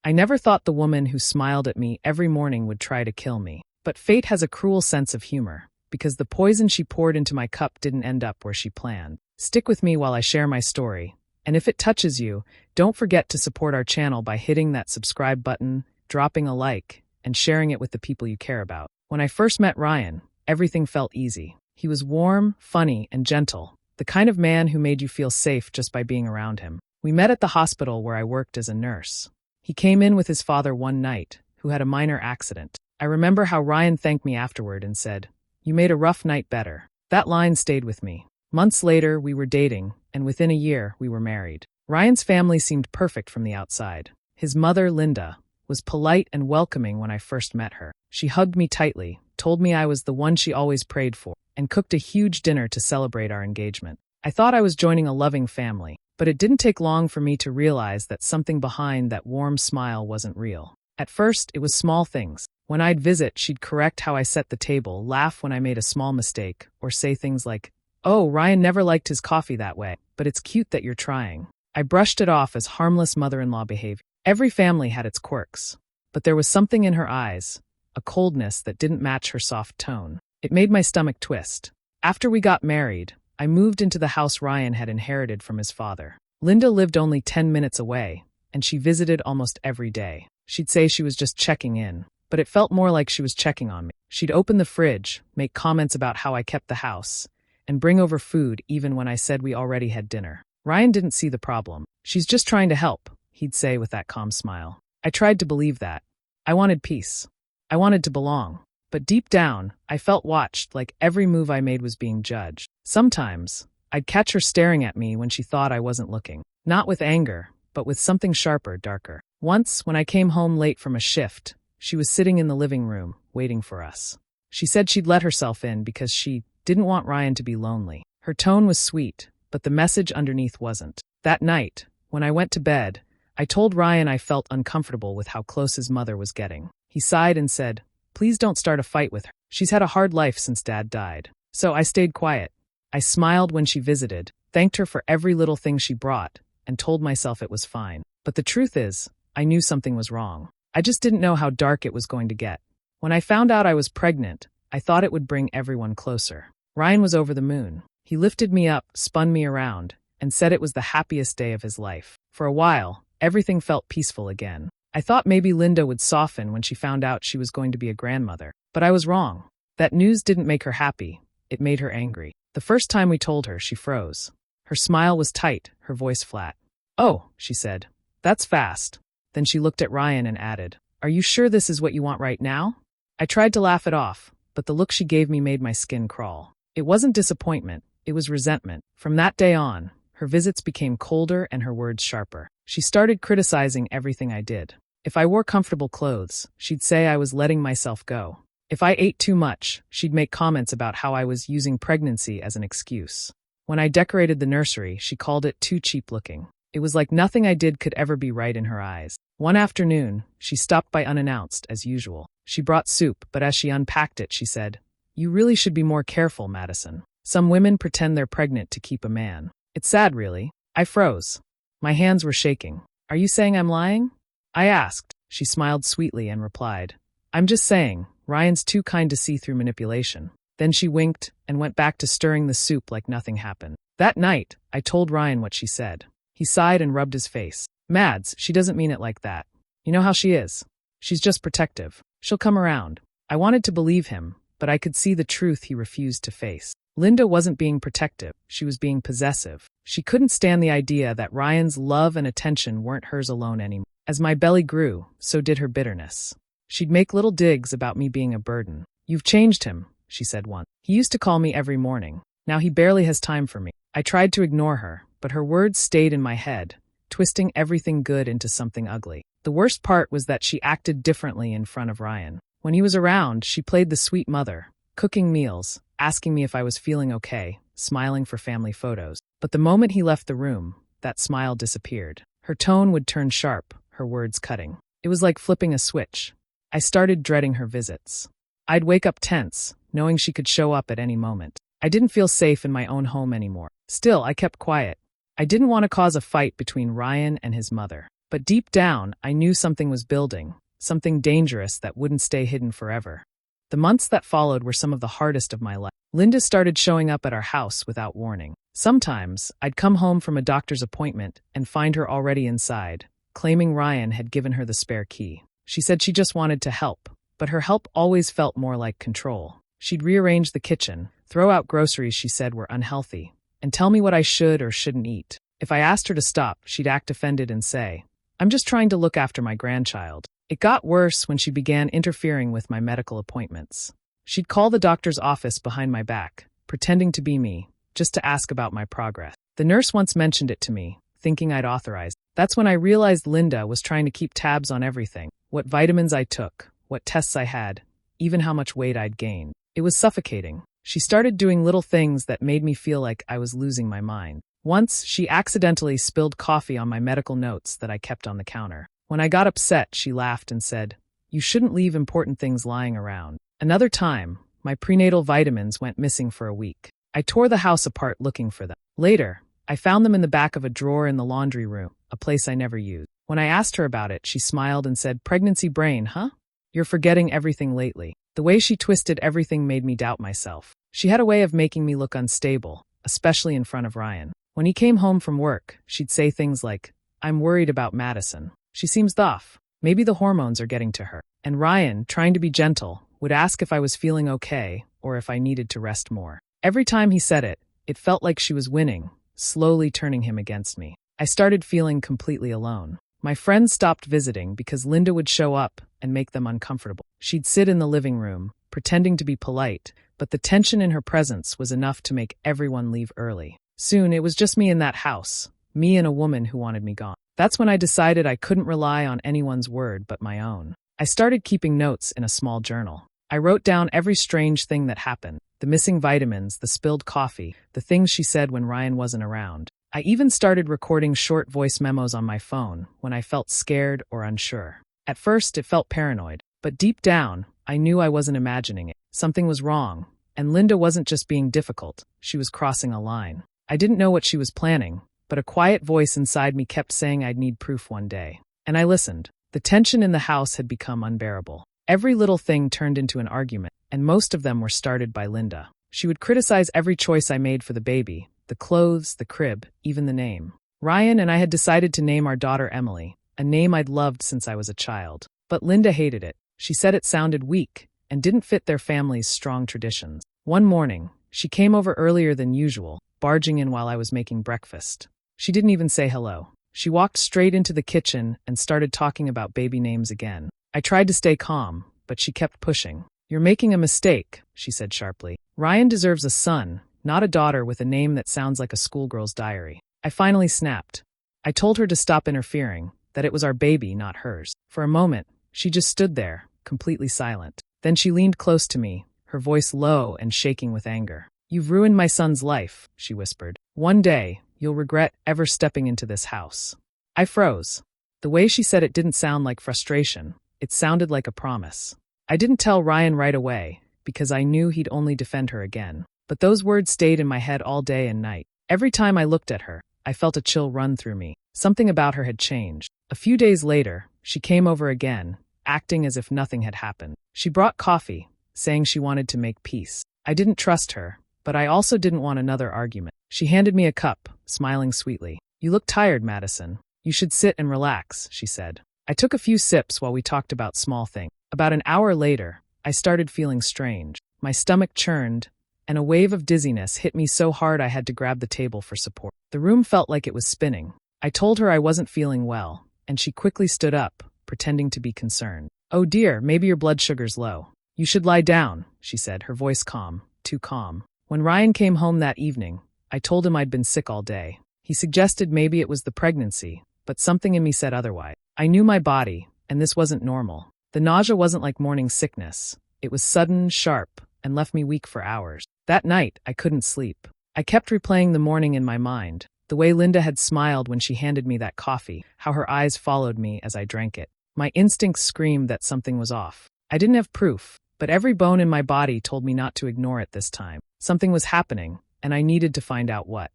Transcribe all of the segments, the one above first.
I never thought the woman who smiled at me every morning would try to kill me. But fate has a cruel sense of humor, because the poison she poured into my cup didn't end up where she planned. Stick with me while I share my story, and if it touches you, don't forget to support our channel by hitting that subscribe button, dropping a like, and sharing it with the people you care about. When I first met Ryan, everything felt easy. He was warm, funny, and gentle, the kind of man who made you feel safe just by being around him. We met at the hospital where I worked as a nurse. He came in with his father one night, who had a minor accident. I remember how Ryan thanked me afterward and said, "You made a rough night better." That line stayed with me. Months later, we were dating, and within a year, we were married. Ryan's family seemed perfect from the outside. His mother, Linda, was polite and welcoming when I first met her. She hugged me tightly, told me I was the one she always prayed for, and cooked a huge dinner to celebrate our engagement. I thought I was joining a loving family, but it didn't take long for me to realize that something behind that warm smile wasn't real. At first, it was small things. When I'd visit, she'd correct how I set the table, laugh when I made a small mistake, or say things like, "Oh, Ryan never liked his coffee that way, but it's cute that you're trying." I brushed it off as harmless mother-in-law behavior. Every family had its quirks, but there was something in her eyes, a coldness that didn't match her soft tone. It made my stomach twist. After we got married, I moved into the house Ryan had inherited from his father. Linda lived only 10 minutes away, and she visited almost every day. She'd say she was just checking in, but it felt more like she was checking on me. She'd open the fridge, make comments about how I kept the house, and bring over food even when I said we already had dinner. Ryan didn't see the problem. "She's just trying to help," he'd say with that calm smile. I tried to believe that. I wanted peace. I wanted to belong. But deep down, I felt watched, like every move I made was being judged. Sometimes, I'd catch her staring at me when she thought I wasn't looking. Not with anger, but with something sharper, darker. Once, when I came home late from a shift, she was sitting in the living room, waiting for us. She said she'd let herself in because she didn't want Ryan to be lonely. Her tone was sweet, but the message underneath wasn't. That night, when I went to bed, I told Ryan I felt uncomfortable with how close his mother was getting. He sighed and said, "Please don't start a fight with her. She's had a hard life since Dad died." So I stayed quiet. I smiled when she visited, thanked her for every little thing she brought, and told myself it was fine. But the truth is, I knew something was wrong. I just didn't know how dark it was going to get. When I found out I was pregnant, I thought it would bring everyone closer. Ryan was over the moon. He lifted me up, spun me around, and said it was the happiest day of his life. For a while, everything felt peaceful again. I thought maybe Linda would soften when she found out she was going to be a grandmother. But I was wrong. That news didn't make her happy. It made her angry. The first time we told her, she froze. Her smile was tight, her voice flat. "Oh," she said, "that's fast." Then she looked at Ryan and added, "Are you sure this is what you want right now?" I tried to laugh it off, but the look she gave me made my skin crawl. It wasn't disappointment, it was resentment. From that day on, her visits became colder and her words sharper. She started criticizing everything I did. If I wore comfortable clothes, she'd say I was letting myself go. If I ate too much, she'd make comments about how I was using pregnancy as an excuse. When I decorated the nursery, she called it too cheap looking. It was like nothing I did could ever be right in her eyes. One afternoon, she stopped by unannounced, as usual. She brought soup, but as she unpacked it, she said, "You really should be more careful, Madison. Some women pretend they're pregnant to keep a man. It's sad, really." I froze. My hands were shaking. "Are you saying I'm lying?" I asked. She smiled sweetly and replied, "I'm just saying, Ryan's too kind to see through manipulation." Then she winked and went back to stirring the soup like nothing happened. That night, I told Ryan what she said. He sighed and rubbed his face. "Mads, she doesn't mean it like that. You know how she is. She's just protective. She'll come around." I wanted to believe him, but I could see the truth he refused to face. Linda wasn't being protective, she was being possessive. She couldn't stand the idea that Ryan's love and attention weren't hers alone anymore. As my belly grew, so did her bitterness. She'd make little digs about me being a burden. "You've changed him," she said once. "He used to call me every morning. Now he barely has time for me." I tried to ignore her, but her words stayed in my head, twisting everything good into something ugly. The worst part was that she acted differently in front of Ryan. When he was around, she played the sweet mother, cooking meals, asking me if I was feeling okay, smiling for family photos. But the moment he left the room, that smile disappeared. Her tone would turn sharp, her words cutting. It was like flipping a switch. I started dreading her visits. I'd wake up tense, knowing she could show up at any moment. I didn't feel safe in my own home anymore. Still, I kept quiet. I didn't want to cause a fight between Ryan and his mother. But deep down, I knew something was building, something dangerous that wouldn't stay hidden forever. The months that followed were some of the hardest of my life. Linda started showing up at our house without warning. Sometimes, I'd come home from a doctor's appointment and find her already inside, claiming Ryan had given her the spare key. She said she just wanted to help, but her help always felt more like control. She'd rearrange the kitchen, throw out groceries she said were unhealthy, and tell me what I should or shouldn't eat. If I asked her to stop, she'd act offended and say, "I'm just trying to look after my grandchild." It got worse when she began interfering with my medical appointments. She'd call the doctor's office behind my back, pretending to be me, just to ask about my progress. The nurse once mentioned it to me, thinking I'd authorized. That's when I realized Linda was trying to keep tabs on everything: what vitamins I took, what tests I had, even how much weight I'd gained. It was suffocating. She started doing little things that made me feel like I was losing my mind. Once, she accidentally spilled coffee on my medical notes that I kept on the counter. When I got upset, she laughed and said, "You shouldn't leave important things lying around." Another time, my prenatal vitamins went missing for a week. I tore the house apart looking for them. Later, I found them in the back of a drawer in the laundry room, a place I never used. When I asked her about it, she smiled and said, "Pregnancy brain, huh? You're forgetting everything lately." The way she twisted everything made me doubt myself. She had a way of making me look unstable, especially in front of Ryan. When he came home from work, she'd say things like, "I'm worried about Madison. She seems off. Maybe the hormones are getting to her." And Ryan, trying to be gentle, would ask if I was feeling okay or if I needed to rest more. Every time he said it, it felt like she was winning, slowly turning him against me. I started feeling completely alone. My friends stopped visiting because Linda would show up and make them uncomfortable. She'd sit in the living room, pretending to be polite, but the tension in her presence was enough to make everyone leave early. Soon, it was just me in that house, me and a woman who wanted me gone. That's when I decided I couldn't rely on anyone's word but my own. I started keeping notes in a small journal. I wrote down every strange thing that happened: the missing vitamins, the spilled coffee, the things she said when Ryan wasn't around. I even started recording short voice memos on my phone when I felt scared or unsure. At first, it felt paranoid, but deep down, I knew I wasn't imagining it. Something was wrong, and Linda wasn't just being difficult, she was crossing a line. I didn't know what she was planning, but a quiet voice inside me kept saying I'd need proof one day. And I listened. The tension in the house had become unbearable. Every little thing turned into an argument, and most of them were started by Linda. She would criticize every choice I made for the baby: the clothes, the crib, even the name. Ryan and I had decided to name our daughter Emily, a name I'd loved since I was a child. But Linda hated it. She said it sounded weak and didn't fit their family's strong traditions. One morning, she came over earlier than usual, barging in while I was making breakfast. She didn't even say hello. She walked straight into the kitchen and started talking about baby names again. I tried to stay calm, but she kept pushing. "You're making a mistake," she said sharply. "Ryan deserves a son, not a daughter with a name that sounds like a schoolgirl's diary." I finally snapped. I told her to stop interfering, that it was our baby, not hers. For a moment, she just stood there, completely silent. Then she leaned close to me, her voice low and shaking with anger. "You've ruined my son's life," she whispered. "One day, you'll regret ever stepping into this house." I froze. The way she said it didn't sound like frustration. It sounded like a promise. I didn't tell Ryan right away, because I knew he'd only defend her again. But those words stayed in my head all day and night. Every time I looked at her, I felt a chill run through me. Something about her had changed. A few days later, she came over again, acting as if nothing had happened. She brought coffee, saying she wanted to make peace. I didn't trust her, but I also didn't want another argument. She handed me a cup, smiling sweetly. "You look tired, Madison. You should sit and relax," she said. I took a few sips while we talked about small things. About an hour later, I started feeling strange. My stomach churned, and a wave of dizziness hit me so hard I had to grab the table for support. The room felt like it was spinning. I told her I wasn't feeling well, and she quickly stood up, pretending to be concerned. "Oh dear, maybe your blood sugar's low. You should lie down," she said, her voice calm, too calm. When Ryan came home that evening, I told him I'd been sick all day. He suggested maybe it was the pregnancy, but something in me said otherwise. I knew my body, and this wasn't normal. The nausea wasn't like morning sickness. It was sudden, sharp, and left me weak for hours. That night, I couldn't sleep. I kept replaying the morning in my mind, the way Linda had smiled when she handed me that coffee, how her eyes followed me as I drank it. My instincts screamed that something was off. I didn't have proof, but every bone in my body told me not to ignore it this time. Something was happening, and I needed to find out what.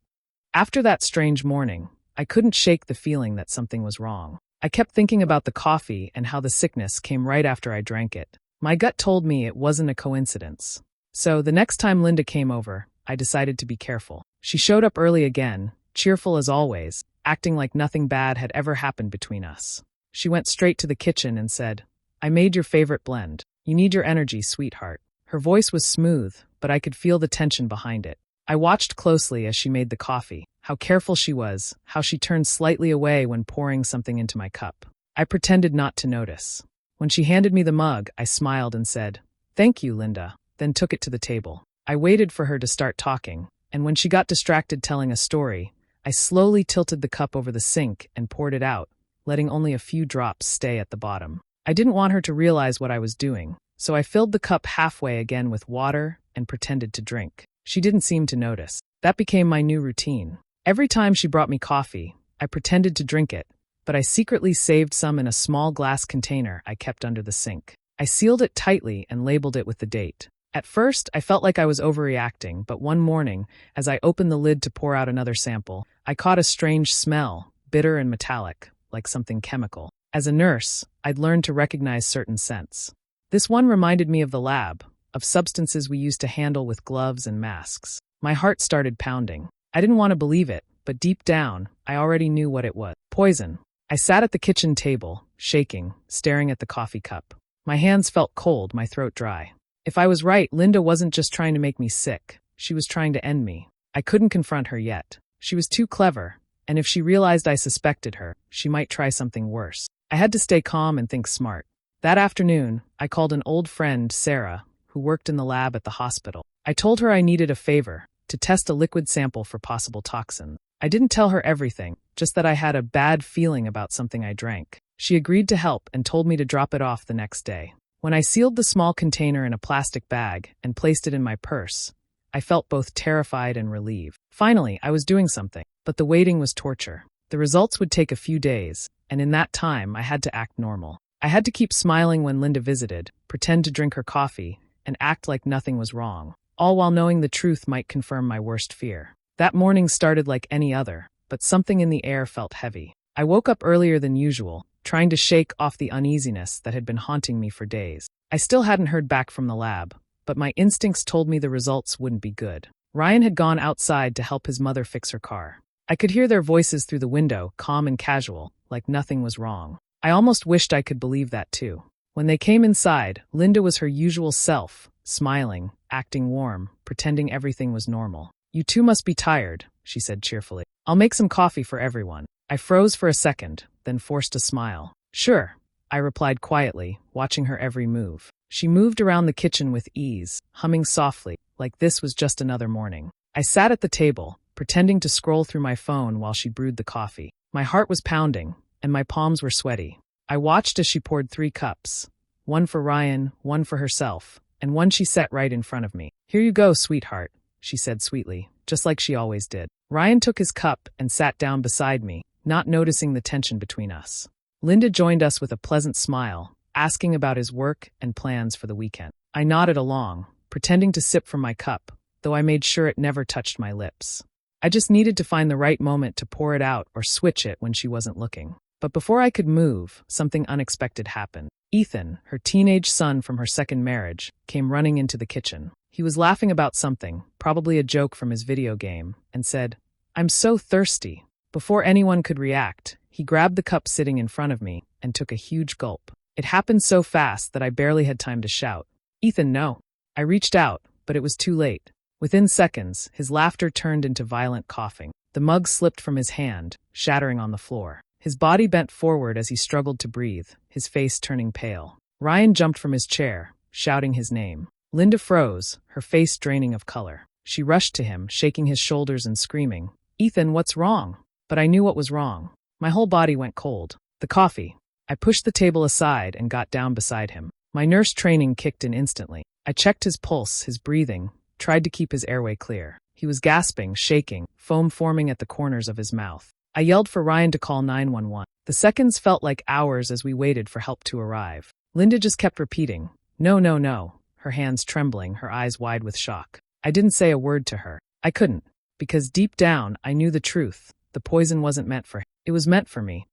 After that strange morning, I couldn't shake the feeling that something was wrong. I kept thinking about the coffee and how the sickness came right after I drank it. My gut told me it wasn't a coincidence. So the next time Linda came over, I decided to be careful. She showed up early again, cheerful as always, acting like nothing bad had ever happened between us. She went straight to the kitchen and said, "I made your favorite blend. You need your energy, sweetheart." Her voice was smooth, but I could feel the tension behind it. I watched closely as she made the coffee, how careful she was, how she turned slightly away when pouring something into my cup. I pretended not to notice. When she handed me the mug, I smiled and said, "Thank you, Linda," then took it to the table. I waited for her to start talking, and when she got distracted telling a story, I slowly tilted the cup over the sink and poured it out, letting only a few drops stay at the bottom. I didn't want her to realize what I was doing, so I filled the cup halfway again with water and pretended to drink. She didn't seem to notice. That became my new routine. Every time she brought me coffee, I pretended to drink it, but I secretly saved some in a small glass container I kept under the sink. I sealed it tightly and labeled it with the date. At first, I felt like I was overreacting, but one morning, as I opened the lid to pour out another sample, I caught a strange smell, bitter and metallic, like something chemical. As a nurse, I'd learned to recognize certain scents. This one reminded me of the lab, of substances we used to handle with gloves and masks. My heart started pounding. I didn't want to believe it, but deep down, I already knew what it was. Poison. I sat at the kitchen table, shaking, staring at the coffee cup. My hands felt cold, my throat dry. If I was right, Linda wasn't just trying to make me sick. She was trying to end me. I couldn't confront her yet. She was too clever, and if she realized I suspected her, she might try something worse. I had to stay calm and think smart. That afternoon, I called an old friend, Sarah, who worked in the lab at the hospital. I told her I needed a favor, to test a liquid sample for possible toxin. I didn't tell her everything, just that I had a bad feeling about something I drank. She agreed to help and told me to drop it off the next day. When I sealed the small container in a plastic bag and placed it in my purse, I felt both terrified and relieved. Finally, I was doing something, but the waiting was torture. The results would take a few days, and in that time, I had to act normal. I had to keep smiling when Linda visited, pretend to drink her coffee, and act like nothing was wrong, all while knowing the truth might confirm my worst fear. That morning started like any other, but something in the air felt heavy. I woke up earlier than usual, trying to shake off the uneasiness that had been haunting me for days. I still hadn't heard back from the lab, but my instincts told me the results wouldn't be good. Ryan had gone outside to help his mother fix her car. I could hear their voices through the window, calm and casual, like nothing was wrong. I almost wished I could believe that too. When they came inside, Linda was her usual self, smiling, acting warm, pretending everything was normal. "You two must be tired," she said cheerfully. "I'll make some coffee for everyone." I froze for a second, then forced a smile. "Sure," I replied quietly, watching her every move. She moved around the kitchen with ease, humming softly, like this was just another morning. I sat at the table, pretending to scroll through my phone while she brewed the coffee. My heart was pounding, and my palms were sweaty. I watched as she poured 3 cups, one for Ryan, one for herself, and one she set right in front of me. "Here you go, sweetheart," she said sweetly, just like she always did. Ryan took his cup and sat down beside me, not noticing the tension between us. Linda joined us with a pleasant smile, asking about his work and plans for the weekend. I nodded along, pretending to sip from my cup, though I made sure it never touched my lips. I just needed to find the right moment to pour it out or switch it when she wasn't looking. But before I could move, something unexpected happened. Ethan, her teenage son from her second marriage, came running into the kitchen. He was laughing about something, probably a joke from his video game, and said, "I'm so thirsty." Before anyone could react, he grabbed the cup sitting in front of me and took a huge gulp. It happened so fast that I barely had time to shout, "Ethan, no." I reached out, but it was too late. Within seconds, his laughter turned into violent coughing. The mug slipped from his hand, shattering on the floor. His body bent forward as he struggled to breathe, his face turning pale. Ryan jumped from his chair, shouting his name. Linda froze, her face draining of color. She rushed to him, shaking his shoulders and screaming, "Ethan, what's wrong?" But I knew what was wrong. My whole body went cold. The coffee. I pushed the table aside and got down beside him. My nurse training kicked in instantly. I checked his pulse, his breathing, tried to keep his airway clear. He was gasping, shaking, foam forming at the corners of his mouth. I yelled for Ryan to call 911. The seconds felt like hours as we waited for help to arrive. Linda just kept repeating, "No, no, no," her hands trembling, her eyes wide with shock. I didn't say a word to her. I couldn't, because deep down I knew the truth. The poison wasn't meant for him. It was meant for me.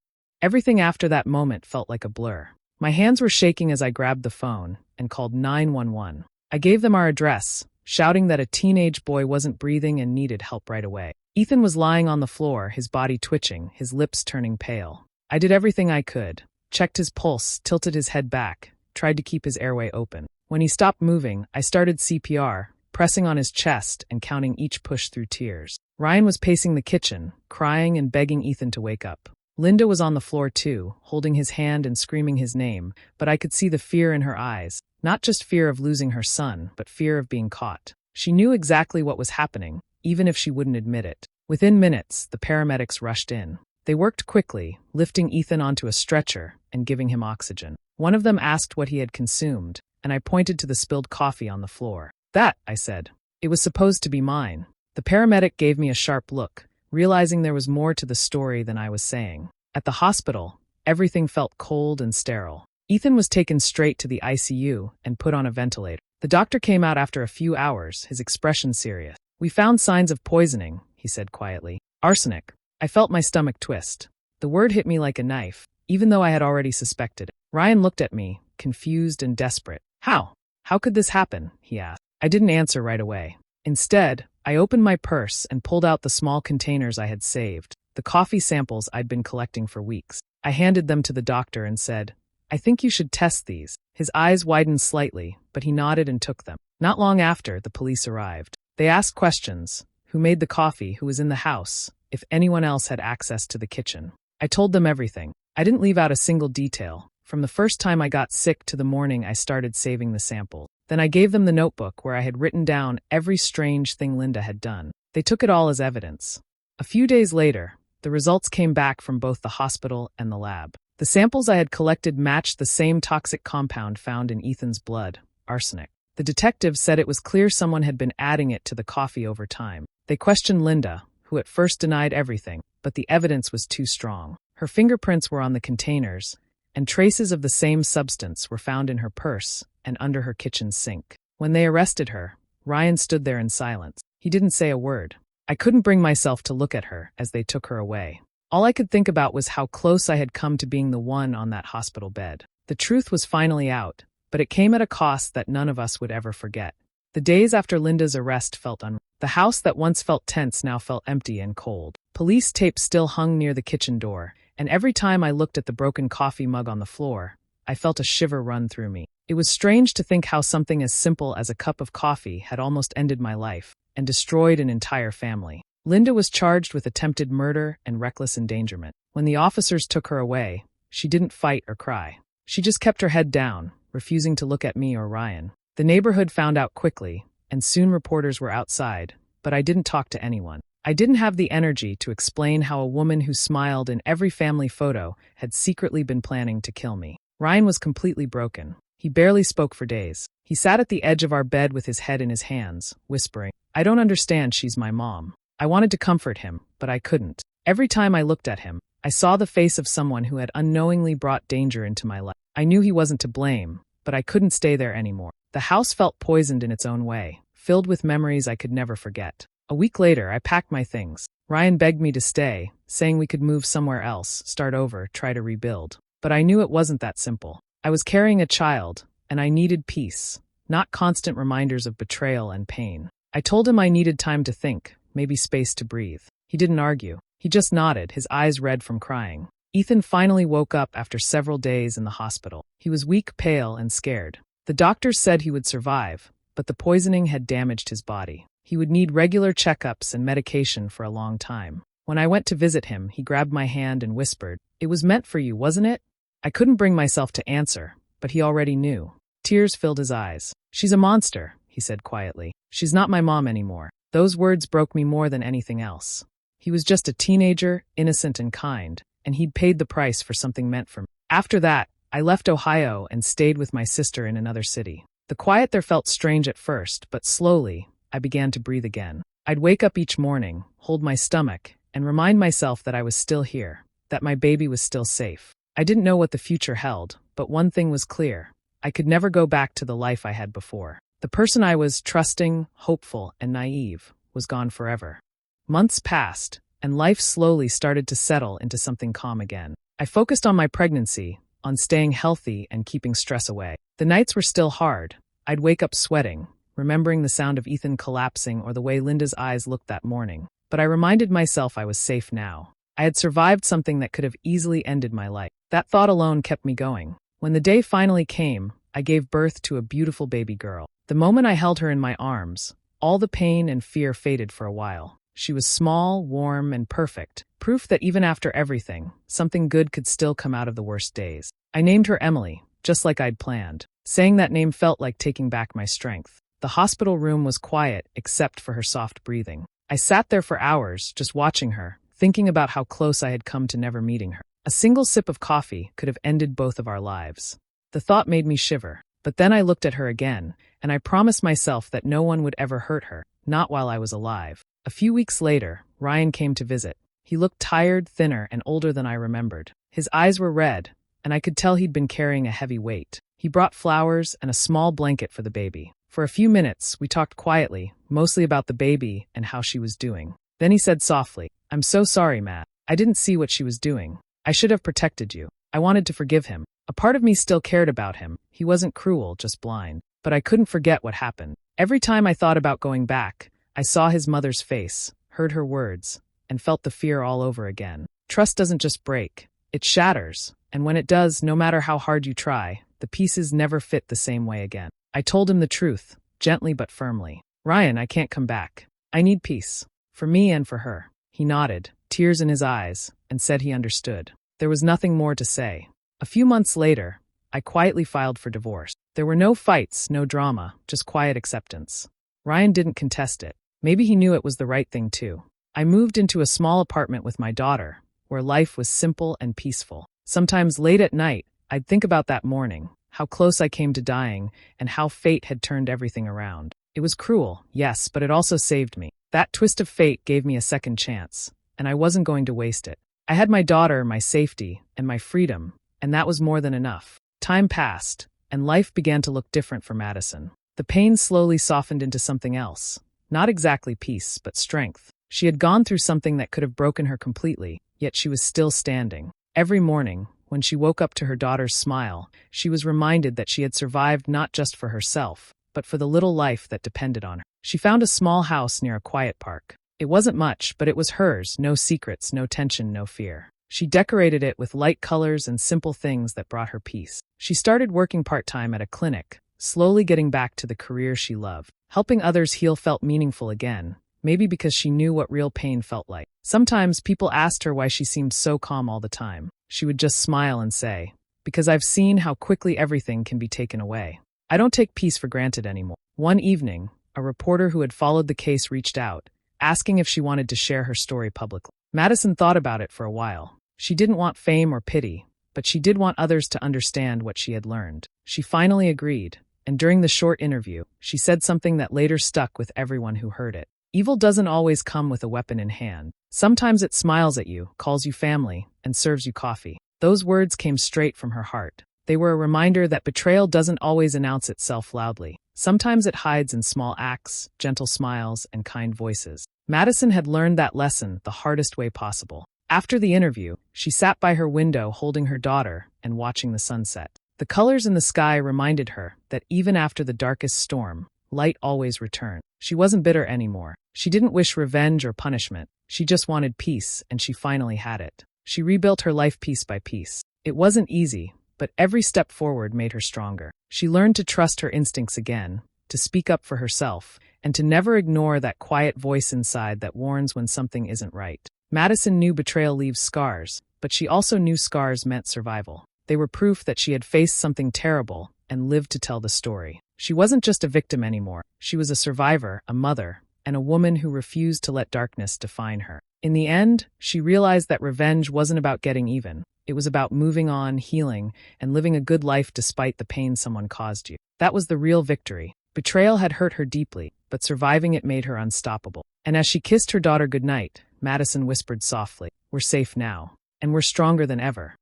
Everything after that moment felt like a blur. My hands were shaking as I grabbed the phone and called 911. I gave them our address, shouting that a teenage boy wasn't breathing and needed help right away. Ethan was lying on the floor, his body twitching, his lips turning pale. I did everything I could, checked his pulse, tilted his head back, tried to keep his airway open. When he stopped moving, I started CPR, pressing on his chest and counting each push through tears. Ryan was pacing the kitchen, crying and begging Ethan to wake up. Linda was on the floor too, holding his hand and screaming his name, but I could see the fear in her eyes, not just fear of losing her son, but fear of being caught. She knew exactly what was happening, even if she wouldn't admit it. Within minutes, the paramedics rushed in. They worked quickly, lifting Ethan onto a stretcher and giving him oxygen. One of them asked what he had consumed, and I pointed to the spilled coffee on the floor. That, I said. It was supposed to be mine. The paramedic gave me a sharp look, realizing there was more to the story than I was saying. At the hospital, everything felt cold and sterile. Ethan was taken straight to the ICU and put on a ventilator. The doctor came out after a few hours, his expression serious. "We found signs of poisoning," he said quietly. "Arsenic." I felt my stomach twist. The word hit me like a knife, even though I had already suspected it. Ryan looked at me, confused and desperate. "How? How could this happen?" he asked. I didn't answer right away. Instead, I opened my purse and pulled out the small containers I had saved, the coffee samples I'd been collecting for weeks. I handed them to the doctor and said, "I think you should test these." His eyes widened slightly, but he nodded and took them. Not long after, the police arrived. They asked questions: who made the coffee, who was in the house, if anyone else had access to the kitchen. I told them everything. I didn't leave out a single detail, from the first time I got sick to the morning I started saving the samples. Then I gave them the notebook where I had written down every strange thing Linda had done. They took it all as evidence. A few days later, the results came back from both the hospital and the lab. The samples I had collected matched the same toxic compound found in Ethan's blood, arsenic. The detectives said it was clear someone had been adding it to the coffee over time. They questioned Linda, who at first denied everything, but the evidence was too strong. Her fingerprints were on the containers, and traces of the same substance were found in her purse and under her kitchen sink. When they arrested her, Ryan stood there in silence. He didn't say a word. I couldn't bring myself to look at her as they took her away. All I could think about was how close I had come to being the one on that hospital bed. The truth was finally out, but it came at a cost that none of us would ever forget. The days after Linda's arrest felt unreal. The house that once felt tense now felt empty and cold. Police tape still hung near the kitchen door, and every time I looked at the broken coffee mug on the floor, I felt a shiver run through me. It was strange to think how something as simple as a cup of coffee had almost ended my life and destroyed an entire family. Linda was charged with attempted murder and reckless endangerment. When the officers took her away, she didn't fight or cry. She just kept her head down, refusing to look at me or Ryan. The neighborhood found out quickly, and soon reporters were outside, but I didn't talk to anyone. I didn't have the energy to explain how a woman who smiled in every family photo had secretly been planning to kill me. Ryan was completely broken. He barely spoke for days. He sat at the edge of our bed with his head in his hands, whispering, "I don't understand, she's my mom." I wanted to comfort him, but I couldn't. Every time I looked at him, I saw the face of someone who had unknowingly brought danger into my life. I knew he wasn't to blame, but I couldn't stay there anymore. The house felt poisoned in its own way, filled with memories I could never forget. A week later, I packed my things. Ryan begged me to stay, saying we could move somewhere else, start over, try to rebuild. But I knew it wasn't that simple. I was carrying a child, and I needed peace, not constant reminders of betrayal and pain. I told him I needed time to think, maybe space to breathe. He didn't argue. He just nodded, his eyes red from crying. Ethan finally woke up after several days in the hospital. He was weak, pale, and scared. The doctors said he would survive, but the poisoning had damaged his body. He would need regular checkups and medication for a long time. When I went to visit him, he grabbed my hand and whispered, "It was meant for you, wasn't it?" I couldn't bring myself to answer, but he already knew. Tears filled his eyes. "She's a monster," he said quietly. "She's not my mom anymore." Those words broke me more than anything else. He was just a teenager, innocent and kind, and he'd paid the price for something meant for me. After that, I left Ohio and stayed with my sister in another city. The quiet there felt strange at first, but slowly, I began to breathe again. I'd wake up each morning, hold my stomach, and remind myself that I was still here, that my baby was still safe. I didn't know what the future held, but one thing was clear. I could never go back to the life I had before. The person I was, trusting, hopeful, and naive, was gone forever. Months passed, and life slowly started to settle into something calm again. I focused on my pregnancy, on staying healthy and keeping stress away. The nights were still hard. I'd wake up sweating, remembering the sound of Ethan collapsing or the way Linda's eyes looked that morning. But I reminded myself I was safe now. I had survived something that could have easily ended my life. That thought alone kept me going. When the day finally came, I gave birth to a beautiful baby girl. The moment I held her in my arms, all the pain and fear faded for a while. She was small, warm, and perfect, proof that even after everything, something good could still come out of the worst days. I named her Emily, just like I'd planned. Saying that name felt like taking back my strength. The hospital room was quiet, except for her soft breathing. I sat there for hours, just watching her, thinking about how close I had come to never meeting her. A single sip of coffee could have ended both of our lives. The thought made me shiver. But then I looked at her again, and I promised myself that no one would ever hurt her, not while I was alive. A few weeks later, Ryan came to visit. He looked tired, thinner, and older than I remembered. His eyes were red, and I could tell he'd been carrying a heavy weight. He brought flowers and a small blanket for the baby. For a few minutes, we talked quietly, mostly about the baby and how she was doing. Then he said softly, "I'm so sorry, Matt. I didn't see what she was doing. I should have protected you." I wanted to forgive him. A part of me still cared about him. He wasn't cruel, just blind. But I couldn't forget what happened. Every time I thought about going back, I saw his mother's face, heard her words, and felt the fear all over again. Trust doesn't just break, it shatters. And when it does, no matter how hard you try, the pieces never fit the same way again. I told him the truth, gently but firmly. "Ryan, I can't come back. I need peace. For me and for her." He nodded, tears in his eyes, and said he understood. There was nothing more to say. A few months later, I quietly filed for divorce. There were no fights, no drama, just quiet acceptance. Ryan didn't contest it. Maybe he knew it was the right thing too. I moved into a small apartment with my daughter, where life was simple and peaceful. Sometimes late at night, I'd think about that morning, how close I came to dying, and how fate had turned everything around. It was cruel, yes, but it also saved me. That twist of fate gave me a second chance, and I wasn't going to waste it. I had my daughter, my safety, and my freedom, and that was more than enough. Time passed, and life began to look different for Madison. The pain slowly softened into something else. Not exactly peace, but strength. She had gone through something that could have broken her completely, yet she was still standing. Every morning, when she woke up to her daughter's smile, she was reminded that she had survived not just for herself, but for the little life that depended on her. She found a small house near a quiet park. It wasn't much, but it was hers, no secrets, no tension, no fear. She decorated it with light colors and simple things that brought her peace. She started working part-time at a clinic, slowly getting back to the career she loved. Helping others heal felt meaningful again, maybe because she knew what real pain felt like. Sometimes people asked her why she seemed so calm all the time. She would just smile and say, "Because I've seen how quickly everything can be taken away. I don't take peace for granted anymore." One evening, a reporter who had followed the case reached out, asking if she wanted to share her story publicly. Madison thought about it for a while. She didn't want fame or pity, but she did want others to understand what she had learned. She finally agreed, and during the short interview, she said something that later stuck with everyone who heard it. Evil doesn't always come with a weapon in hand. Sometimes it smiles at you, calls you family, and serves you coffee. Those words came straight from her heart. They were a reminder that betrayal doesn't always announce itself loudly. Sometimes it hides in small acts, gentle smiles, and kind voices. Madison had learned that lesson the hardest way possible. After the interview, she sat by her window holding her daughter and watching the sunset. The colors in the sky reminded her that even after the darkest storm, light always returned. She wasn't bitter anymore. She didn't wish revenge or punishment. She just wanted peace, and she finally had it. She rebuilt her life piece by piece. It wasn't easy, but every step forward made her stronger. She learned to trust her instincts again, to speak up for herself, and to never ignore that quiet voice inside that warns when something isn't right. Madison knew betrayal leaves scars, but she also knew scars meant survival. They were proof that she had faced something terrible and lived to tell the story. She wasn't just a victim anymore. She was a survivor, a mother, and a woman who refused to let darkness define her. In the end, she realized that revenge wasn't about getting even. It was about moving on, healing, and living a good life despite the pain someone caused you. That was the real victory. Betrayal had hurt her deeply, but surviving it made her unstoppable. And as she kissed her daughter goodnight, Madison whispered softly, "We're safe now, and we're stronger than ever."